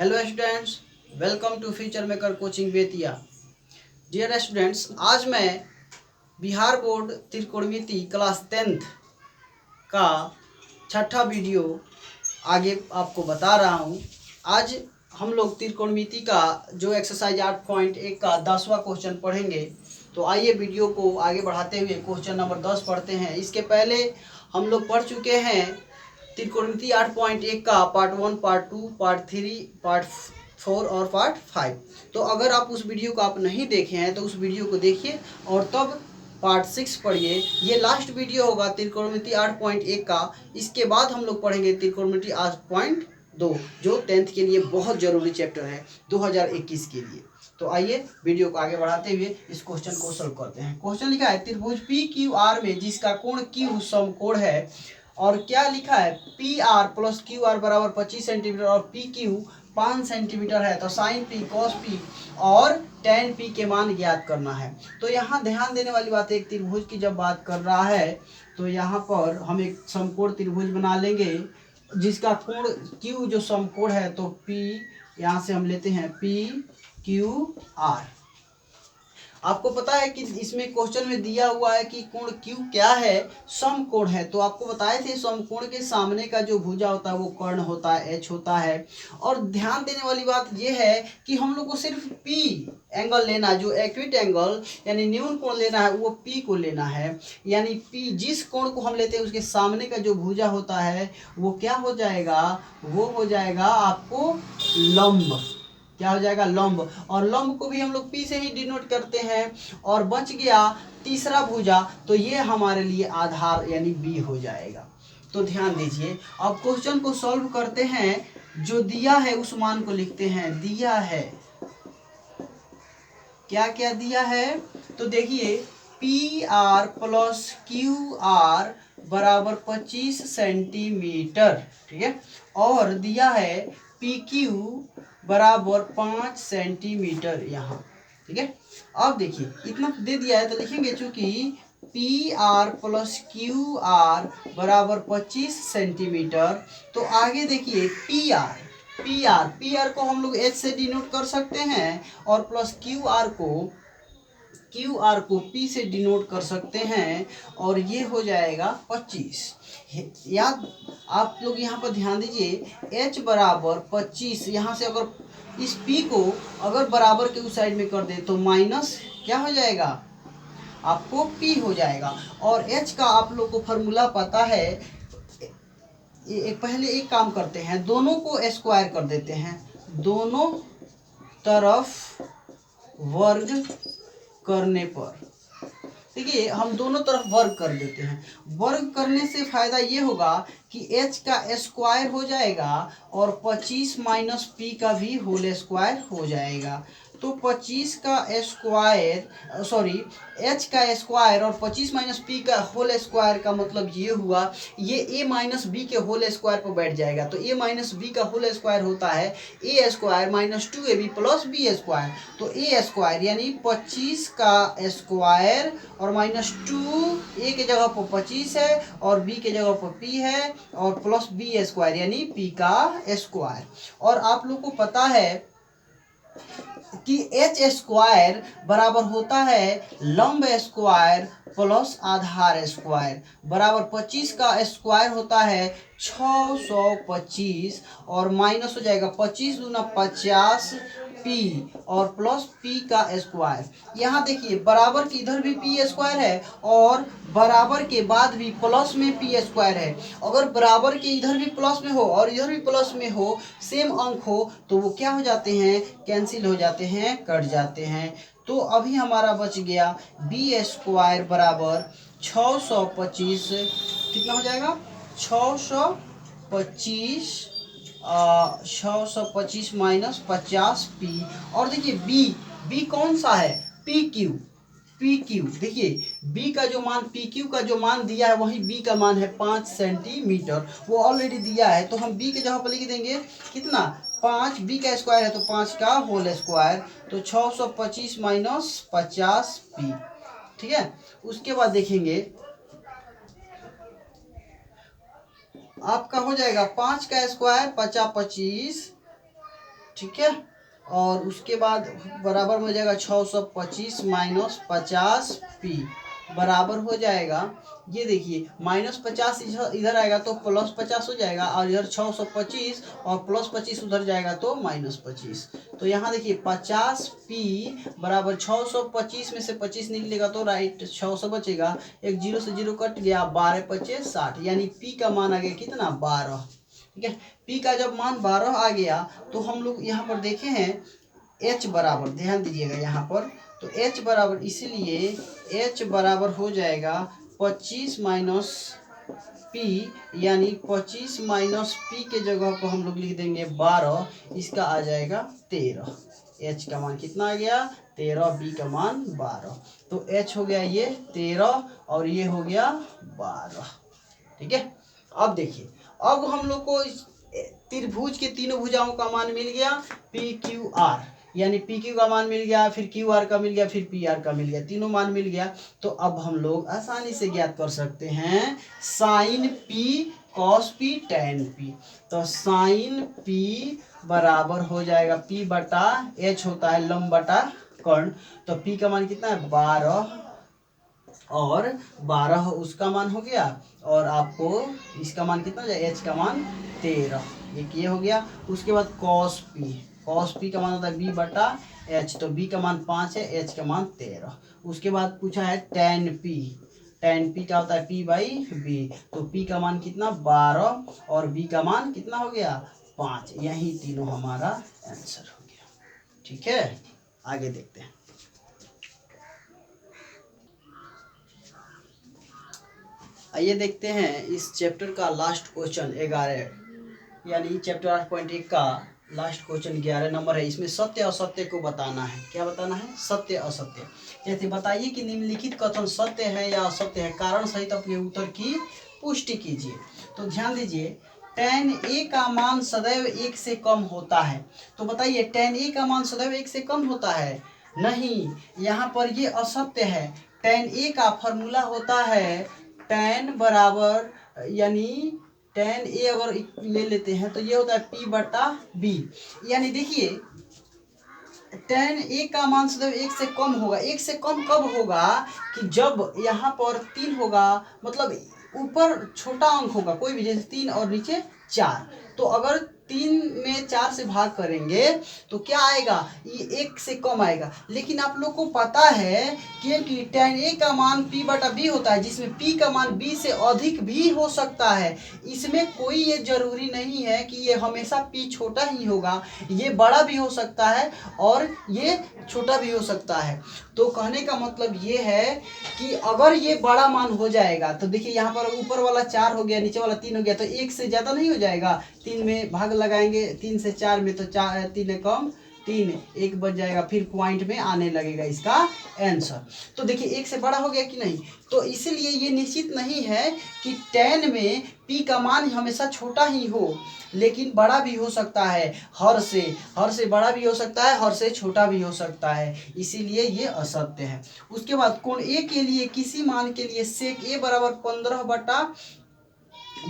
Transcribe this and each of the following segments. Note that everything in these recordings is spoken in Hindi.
Hello students, welcome to future maker coaching Bettiah. Dear students, आज मैं बिहार बोर्ड त्रिकोणमिति क्लास 10th का छठा वीडियो आगे आपको बता रहा हूं। आज हम लोग त्रिकोणमिति का जो एक्सरसाइज 8.1 का 10वां क्वेश्चन पढ़ेंगे। तो आइए वीडियो को आगे बढ़ाते हुए क्वेश्चन नंबर 10 पढ़ते हैं। इसके पहले हम लोग पढ़ चुके हैं त्रिकोणमिति 8.1 का पार्ट 1, पार्ट 2, पार्ट 3, पार्ट 4 और पार्ट 5। तो अगर आप उस वीडियो को आप नहीं देखे हैं तो उस वीडियो को देखिए और तब पार्ट 6 पढ़िए। ये लास्ट वीडियो होगा त्रिकोणमिति 8.1 का। इसके बाद हम लोग पढ़ेंगे त्रिकोणमिति 8.2 जो 10th के लिए बहुत जरूरी चैप्टर है 2021 के लिए। तो आइए वीडियो को आगे बढ़ाते हुए इस क्वेश्चन को सॉल्व करते हैं। क्वेश्चन लिखा है त्रिभुज पी क्यू आर में जिसका कोण क्यू समकोण है, और क्या लिखा है P R plus Q R बराबर 25 सेंटीमीटर और पी क्यू 5 सेंटीमीटर है। तो साइन पी, कॉस पी और टेन पी के मान ज्ञात करना है। तो यहाँ ध्यान देने वाली बात है, एक त्रिभुज की जब बात कर रहा है तो यहाँ पर हम एक समकोण त्रिभुज बना लेंगे जिसका कोण क्यू जो समकोण है। तो पी यहाँ से हम लेते हैं पी क्यू आर। आपको पता है कि इसमें क्वेश्चन में दिया हुआ है कि कोण क्यू क्या है, समकोण है। तो आपको बताए थे समकोण के सामने का जो भुजा होता है वो कर्ण होता है, एच होता है। और ध्यान देने वाली बात ये है कि हम लोग को सिर्फ पी एंगल लेना है, जो एक्यूट एंगल यानी न्यून कोण लेना है वो पी को लेना है। यानी पी जिस कोण को हम लेते हैं उसके सामने का जो भुजा होता है वो क्या हो जाएगा, वो हो जाएगा आपको लंब। क्या हो जाएगा, लंब। और लंब को भी हम लोग पी से ही डिनोट करते हैं। और बच गया तीसरा भुजा, तो ये हमारे लिए आधार यानी बी हो जाएगा। तो ध्यान दीजिए, अब क्वेश्चन को सॉल्व करते हैं। जो दिया है उस मान को लिखते हैं। दिया है, क्या क्या दिया है, तो देखिए P R plus Q R बराबर 25 सेंटीमीटर, ठीक है। और दिया है पी क्यू बराबर 5 सेंटीमीटर यहाँ, ठीक है। अब देखिए इतना दे दिया है तो लिखेंगे चूंकि P R plus Q R बराबर 25 सेंटीमीटर। तो आगे देखिए पी आर को हम लोग एच से डिनोट कर सकते हैं और प्लस क्यू आर को पी से डिनोट कर सकते हैं। और ये हो जाएगा 25। याद आप लोग यहाँ पर ध्यान दीजिए, h बराबर 25। यहाँ से अगर इस p को अगर बराबर के उस साइड में कर दे तो माइनस क्या हो जाएगा, आपको p हो जाएगा। और h का आप लोग को फॉर्मूला पता है। पहले एक काम करते हैं, दोनों को स्क्वायर कर देते हैं, दोनों तरफ वर्ग करने पर। देखिए हम दोनों तरफ वर्ग कर देते हैं। वर्ग करने से फायदा ये होगा कि h का स्क्वायर हो जाएगा और 25 माइनस पी का भी होल स्क्वायर हो जाएगा। तो 25 का स्क्वायर सॉरी h का स्क्वायर और 25 माइनस पी का होल स्क्वायर का मतलब ये हुआ, ये a माइनस बी के होल स्क्वायर पर बैठ जाएगा। तो a माइनस बी का होल स्क्वायर होता है a square minus 2ab plus B square. तो a स्क्वायर यानी 25 का स्क्वायर और माइनस 2, a के जगह पर 25 है और b के जगह पर p है और प्लस b स्क्वायर यानी p का स्क्वायर। और आप लोग को पता है कि एच स्क्वायर बराबर होता है लंब स्क्वायर प्लस आधार स्क्वायर बराबर 25 का स्क्वायर होता है 625 और माइनस हो जाएगा 25 दूना 50 पी और प्लस पी का स्क्वायर। यहाँ देखिए बराबर के इधर भी पी स्क्वायर है और बराबर के बाद भी प्लस में पी स्क्वायर है। अगर बराबर के इधर भी प्लस में हो और इधर भी प्लस में हो, सेम अंक हो, तो वो क्या हो जाते हैं, कैंसिल हो जाते हैं, कट जाते हैं। तो अभी हमारा बच गया बी स्क्वायर बराबर 625। कितना हो जाएगा, 625 माइनस 50 पी। और देखिए बी कौन सा है, पी क्यू। देखिए b का जो मान पी क्यू का जो मान दिया है वही b का मान है 5 सेंटीमीटर, वो ऑलरेडी दिया है। तो हम b के जगह पर लिख देंगे कितना, 5। b का स्क्वायर है तो 5 का होल स्क्वायर। तो 625 माइनस 50 पी, ठीक है। उसके बाद देखेंगे आपका हो जाएगा 5 का स्क्वायर 50 25, ठीक है। और उसके बाद बराबर में हो जाएगा 625 माइनस 50p बराबर हो जाएगा, ये देखिए -50 इधर आएगा तो +50 हो जाएगा, और इधर 625 और +25 उधर जाएगा तो -25। तो यहाँ देखिए 50p बराबर 625 में से 25 निकलेगा तो राइट 600 बचेगा, एक 0 से 0 कट गया, 12 × 5 = 60, यानी p का मान आ गया कितना 12। ठीक है, p का जब मान 12 आ गया तो हम लोग यहाँ पर देखे हैं h बराबर, ध्यान दीजिएगा यहाँ पर, तो h बराबर, इसीलिए h बराबर हो जाएगा 25 माइनस p, यानी 25 माइनस p के जगह पर हम लोग लिख देंगे 12, इसका आ जाएगा 13। h का मान कितना आ गया 13, b का मान 12, तो h हो गया ये 13 और ये हो गया 12। ठीक है, अब देखिए, अब हम लोग को त्रिभुज के तीनों भुजाओं का मान मिल गया पी क्यू आर, यानी पी क्यू का मान मिल गया, फिर क्यू आर का मिल गया, फिर पी आर का मिल गया, तीनों मान मिल गया। तो अब हम लोग आसानी से ज्ञात कर सकते हैं sine P cos P tan P. तो साइन पी बराबर हो जाएगा p बटा h होता है लंब बटा कर्ण, तो p का मान कितना है 12 और 12 उसका मान हो गया, और आपको इसका मान कितना हो जाएगा h का मान 13, ये हो गया। उसके बाद कॉस पी का मान होता है b बटा h, तो b का मान 5 है, h का मान 13। उसके बाद पूछा है टैन पी का होता है p/b, तो p का मान कितना 12 और b का मान कितना हो गया 5, यही तीनों हमारा आंसर हो गया। ठीक है, आगे देखते हैं। आइए देखते हैं इस चैप्टर का लास्ट क्वेश्चन 11, यानी चैप्टर 8.1 का लास्ट क्वेश्चन 11 नंबर है। इसमें सत्य असत्य को बताना है। क्या बताना है? सत्य असत्य। जैसे बताइए कि निम्नलिखित कथन सत्य है या असत्य है, कारण सहित अपने उत्तर की पुष्टि कीजिए। तो ध्यान दीजिए, tan a का मान सदैव 1 से कम होता है। तो बताइए tan a का मान सदैव 1 से कम होता है? नहीं, यहाँ पर ये असत्य है। tan a का फॉर्मूला होता है tan बराबर, यानी tan a अगर ले लेते हैं तो ये होता है p/b, यानी देखिए tan a का मान सदैव 1 से कम होगा। 1 से कम कब होगा? कि जब यहाँ पर 3 होगा, मतलब ऊपर छोटा अंक होगा कोई भी, जैसे 3 और नीचे 4। तो अगर 3 में 4 से भाग करेंगे तो क्या आएगा? ये 1 से कम आएगा। लेकिन आप लोग को पता है क्योंकि tan a का मान p/b होता है, जिसमें p का मान b से अधिक भी हो सकता है। इसमें कोई ये जरूरी नहीं है कि ये हमेशा p छोटा ही होगा, ये बड़ा भी हो सकता है और ये छोटा भी हो सकता है। तो कहने का मतलब ये है कि अगर ये बड़ा मान हो जाएगा तो देखिए यहाँ पर ऊपर वाला 4 हो गया, नीचे वाला 3 हो गया, तो 1 से ज़्यादा नहीं हो जाएगा। 3 में भाग लगाएंगे, 3 से 4 में, तो 3 कम 3, 1 बच जाएगा, फिर पॉइंट में आने लगेगा इसका आंसर। तो देखिए 1 से बड़ा हो गया कि नहीं? तो इसलिए ये निश्चित नहीं है कि tan में p का मान हमेशा छोटा ही हो, लेकिन बड़ा भी हो सकता है। हर से बड़ा भी हो सकता है, हर से छोटा भी हो सकता है, इसीलिए ये असत्य है। उसके बाद कोण a के लिए किसी मान के लिए sec a बराबर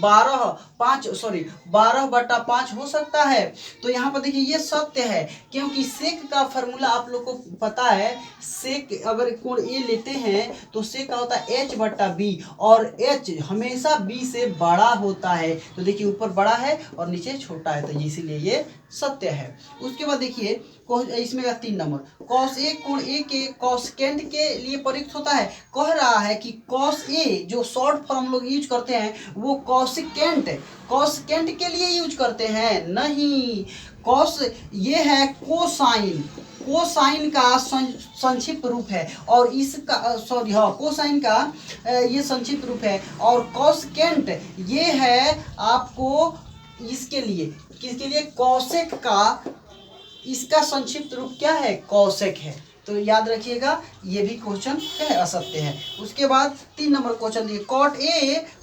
12/5 हो सकता है। तो यहाँ पर देखिए ये सत्य है, क्योंकि सेक का फॉर्मूला आप लोग को पता है। सेक अगर कोण ए लेते हैं तो सेक का होता है h/b, और h हमेशा b से बड़ा होता है। तो देखिए ऊपर बड़ा है और नीचे छोटा है, तो इसीलिए ये सत्य है। उसके बाद देखिए इसमें का 3 नंबर, cos a कोण a के कॉसेकेंट के लिए प्रयुक्त होता है। कह रहा है कि cos a जो शॉर्ट फॉर्म लोग यूज करते हैं वो कॉसेकेंट के लिए यूज करते हैं, नहीं। कॉस ये है कोसाइन का संक्षिप्त रूप है, और इसका कोसाइन का ये संक्षिप्त रूप है, और कॉसेकेंट ये है आपको इसके लिए, किसके लिए? कॉसेक का इसका संक्षिप्त रूप क्या है? कॉसेक है। तो याद रखिएगा, ये भी क्वेश्चन क्या है? असत्य है। उसके बाद 3 नंबर क्वेश्चन दिए,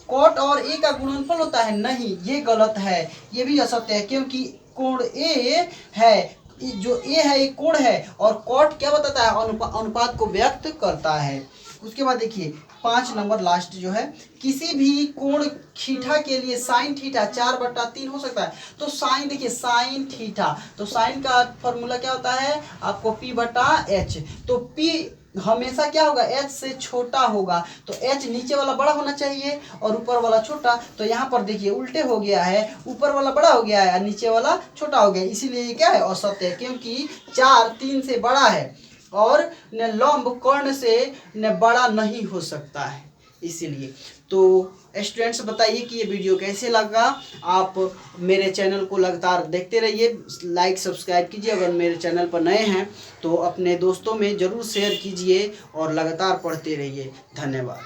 कॉट और ए का गुणनफल होता है, नहीं, ये गलत है, ये भी असत्य है, क्योंकि कोण ए है, जो ए है एक कोण है, और कॉट क्या बताता है? अनुपात को व्यक्त करता है। उसके बाद देखिए 5 नंबर लास्ट जो है, किसी भी कोण थीटा के लिए साइन थीटा 4/3 हो सकता है। तो साइन देखिए साइन थीटा, तो साइन का फॉर्मूला क्या होता है आपको P/H। तो P हमेशा क्या होगा H से छोटा होगा, तो H नीचे वाला बड़ा होना चाहिए और ऊपर वाला छोटा। तो यहाँ पर देखिए उल्टे हो गया है, ऊपर वाला बड़ा हो गया है और नीचे वाला छोटा हो गया, इसीलिए ये क्या है औसत है, क्योंकि 4 3 से बड़ा है और न लंब कर्ण से न बड़ा नहीं हो सकता है, इसीलिए। तो स्टूडेंट्स बताइए कि ये वीडियो कैसे लगा। आप मेरे चैनल को लगातार देखते रहिए, लाइक सब्सक्राइब कीजिए। अगर मेरे चैनल पर नए हैं तो अपने दोस्तों में ज़रूर शेयर कीजिए और लगातार पढ़ते रहिए। धन्यवाद।